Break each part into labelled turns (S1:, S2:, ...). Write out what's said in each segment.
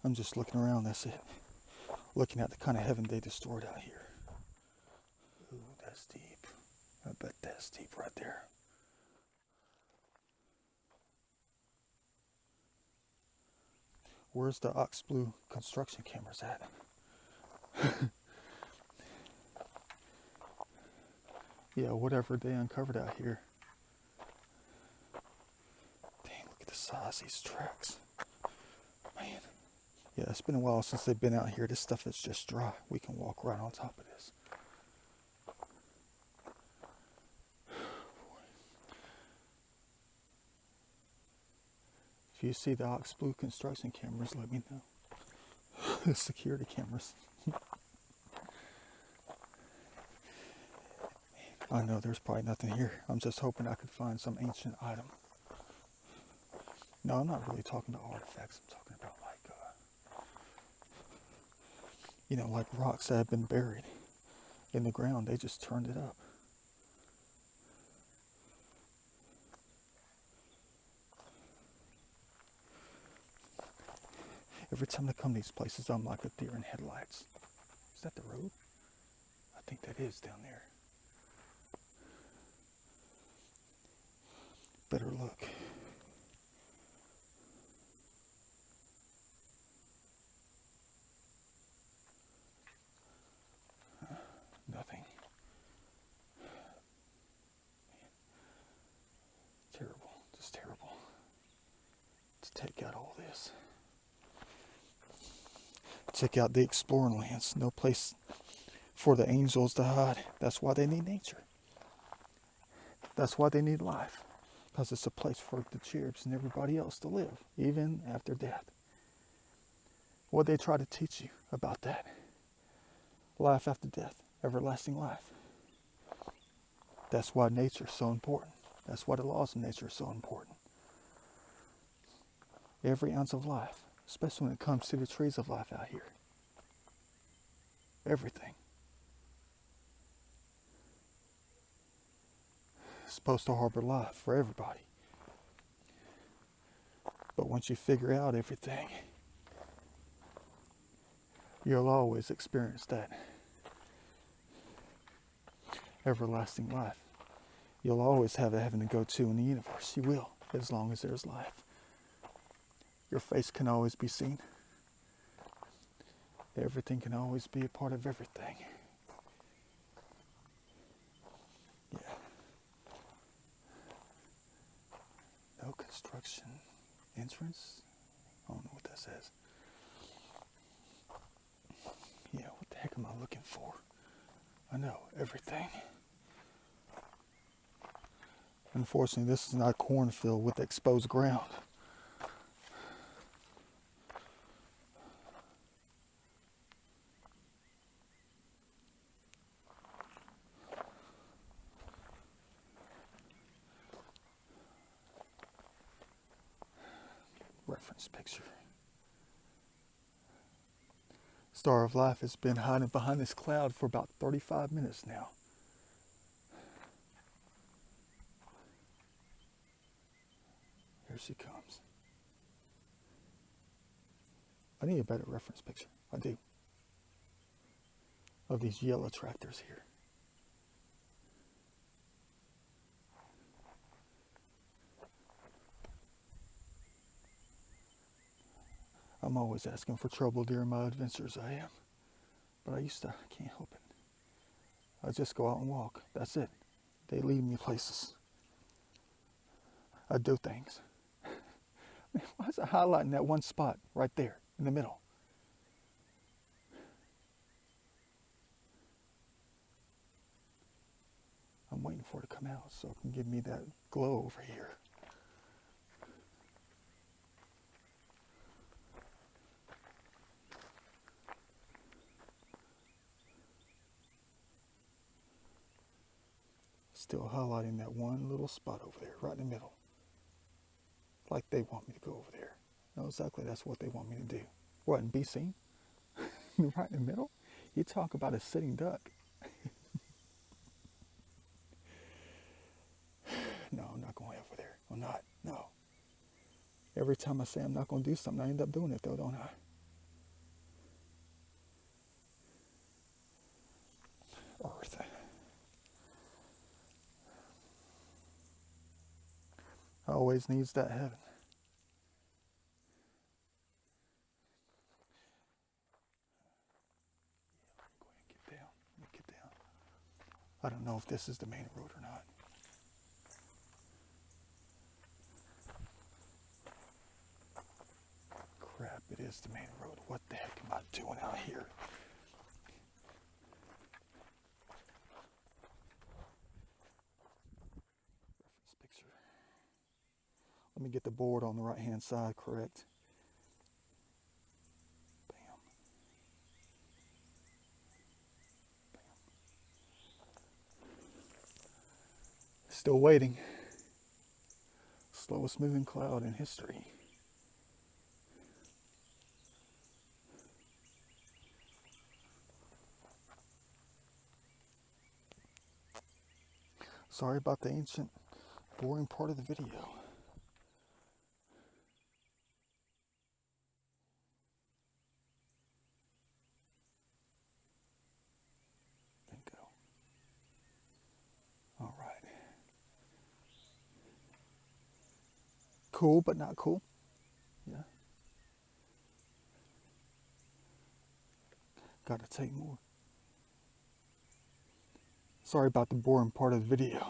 S1: I'm just looking around, that's it. Looking at the kind of heaven they destroyed out here. Ooh, that's deep. I bet that's deep right there. Where's the Ox Blue construction cameras at? Yeah, whatever they uncovered out here. Dang, look at the size of these tracks. Man. Yeah, it's been a while since they've been out here. This stuff is just dry. We can walk right on top of this. If you see the Ox Blue construction cameras, let me know. The security cameras. I know there's probably nothing here. I'm just hoping I could find some ancient item. No, I'm not really talking about artifacts. I'm talking about like rocks that have been buried in the ground. They just turned it up. Every time I come to these places, I'm like a deer in headlights. Is that the road? I think that is down there. Better look. Nothing. Terrible. Just terrible. To take out all this. Check out the exploring lands. No place for the angels to hide. That's why they need nature. That's why they need life. Because it's a place for the cherubs and everybody else to live, even after death. What they try to teach you about that? Life after death, everlasting life. That's why nature is so important. That's why the laws of nature are so important. Every ounce of life, especially when it comes to the trees of life out here. Everything. It's supposed to harbor life for everybody. But once you figure out everything, you'll always experience that everlasting life. You'll always have a heaven to go to in the universe. You will, as long as there's life. Your face can always be seen. Everything can always be a part of everything. Yeah. No construction entrance? I don't know what that says. Yeah, what the heck am I looking for? I know, everything. Unfortunately, this is not a cornfield with exposed ground. Reference picture. Star of Life has been hiding behind this cloud for about 35 minutes now. Here she comes. I need a better reference picture. I do. Of these yellow tractors here. I'm always asking for trouble during my adventures, I am. But I can't help it. I just go out and walk. That's it. They lead me places. I do things. Man, why is it highlighting that one spot right there in the middle? I'm waiting for it to come out so it can give me that glow over here. Still highlighting that one little spot over there, right in the middle. Like they want me to go over there. No, exactly, that's what they want me to do. What, and be seen? Right in the middle? You talk about a sitting duck. No, I'm not going over there. I'm not. No. Every time I say I'm not going to do something, I end up doing it though, don't I? earth. Always needs that heaven. Go ahead and get down. Let me get down. I don't know if this is the main road or not. Crap, it is the main road. What the heck am I doing out here? Reference picture. Let me get the board on the right hand side correct. Bam. Bam. Still waiting. Slowest moving cloud in history. Sorry about the ancient, boring part of the video. Bingo. All right. Cool, but not cool. Yeah. Gotta take more. Sorry about the boring part of the video.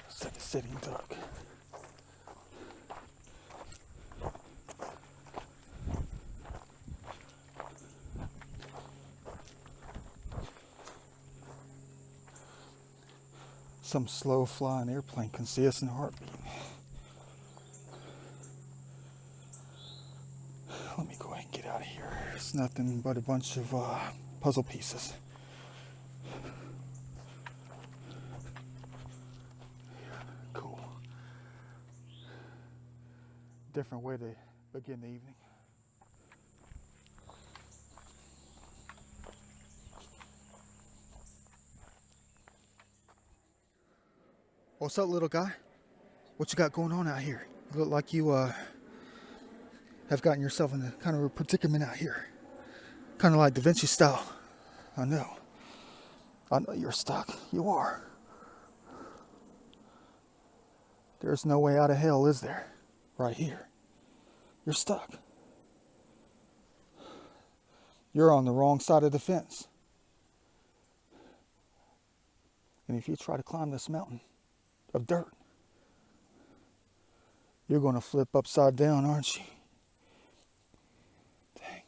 S1: Second sitting duck. Some slow flying airplane can see us in a heartbeat. Let me go ahead and get out of here. It's nothing but a bunch of puzzle pieces. Cool. Different way to begin the evening. What's up, little guy? What you got going on out here? You look like you have gotten yourself in a kind of a predicament out here. Kind of like Da Vinci style. I know you're stuck. You are. There's no way out of hell, is there? Right here. You're stuck. You're on the wrong side of the fence. And if you try to climb this mountain of dirt, you're going to flip upside down, aren't you? Dang.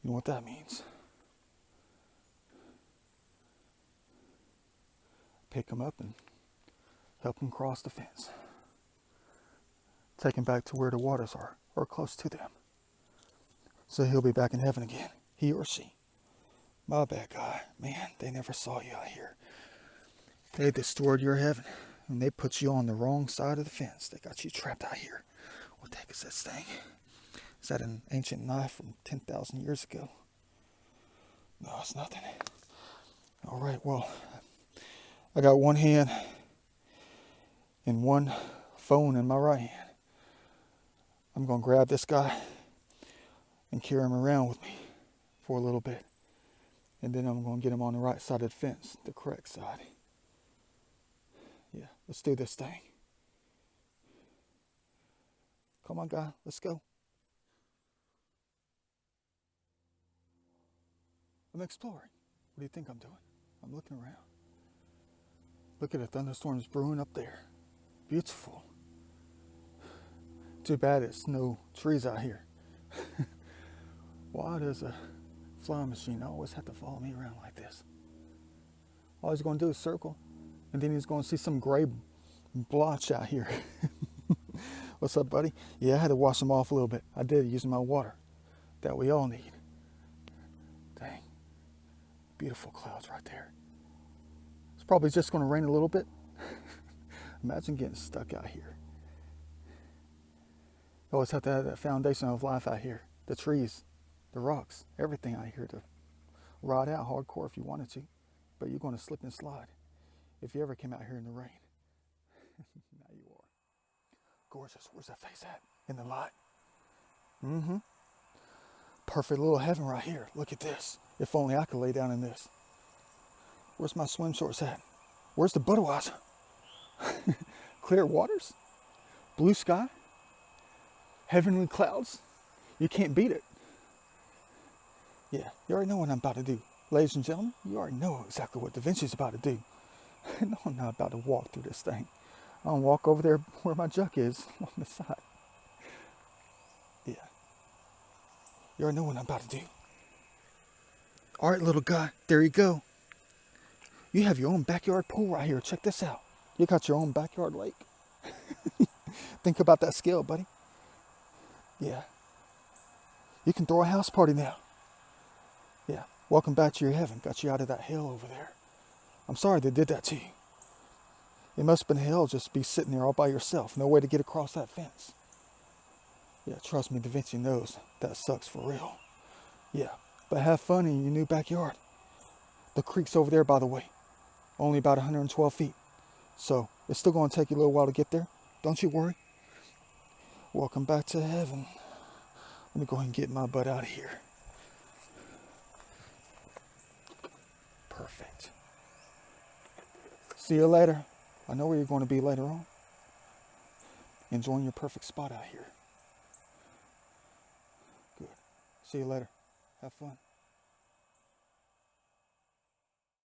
S1: You know what that means? Pick him up and help him cross the fence. Take him back to where the waters are, or close to them. So he'll be back in heaven again, he or she. My bad, guy. Man, they never saw you out here. They destroyed your heaven, and they put you on the wrong side of the fence. They got you trapped out here. What the heck is this thing? Is that an ancient knife from 10,000 years ago? No, it's nothing. All right, well, I got one hand and one phone in my right hand. I'm going to grab this guy and carry him around with me for a little bit. And then I'm going to get him on the right side of the fence, the correct side. Yeah, let's do this thing. Come on, guy, let's go. I'm exploring. What do you think I'm doing? I'm looking around. Look at the thunderstorms brewing up there. Beautiful. Too bad it's no trees out here. Why does a flying machine always have to follow me around like this? All he's going to do is circle, and then he's going to see some gray blotch out here. What's up, buddy? Yeah, I had to wash them off a little bit. I did, using my water that we all need. Dang. Beautiful clouds right there. It's probably just going to rain a little bit. Imagine getting stuck out here. You always have to have that foundation of life out here. The trees, the rocks, everything out here to ride out hardcore if you wanted to, but you're going to slip and slide if you ever came out here in the rain. Now you are. Gorgeous. Where's that face at? In the light. Mm-hmm. Perfect little heaven right here. Look at this. If only I could lay down in this. Where's my swim shorts at? Where's the Budweiser? Clear waters, blue sky, heavenly clouds. You can't beat it. Yeah, you already know what I'm about to do. Ladies and gentlemen, you already know exactly what Da Vinci's about to do. No, I'm not about to walk through this thing. I'll walk over there where my junk is on the side. Yeah. You already know what I'm about to do. All right, little guy, there you go. You have your own backyard pool right here. Check this out. You got your own backyard lake. Think about that scale, buddy. Yeah. You can throw a house party now. Yeah. Welcome back to your heaven. Got you out of that hell over there. I'm sorry they did that to you. It must have been hell just to be sitting there all by yourself. No way to get across that fence. Yeah, trust me, Da Vinci knows that sucks for real. Yeah, but have fun in your new backyard. The creek's over there, by the way. Only about 112 feet. So it's still going to take you a little while to get there. Don't you worry. Welcome back to heaven. Let me go ahead and get my butt out of here. Perfect. See you later. I know where you're going to be later on. Enjoying your perfect spot out here. Good. See you later. Have fun.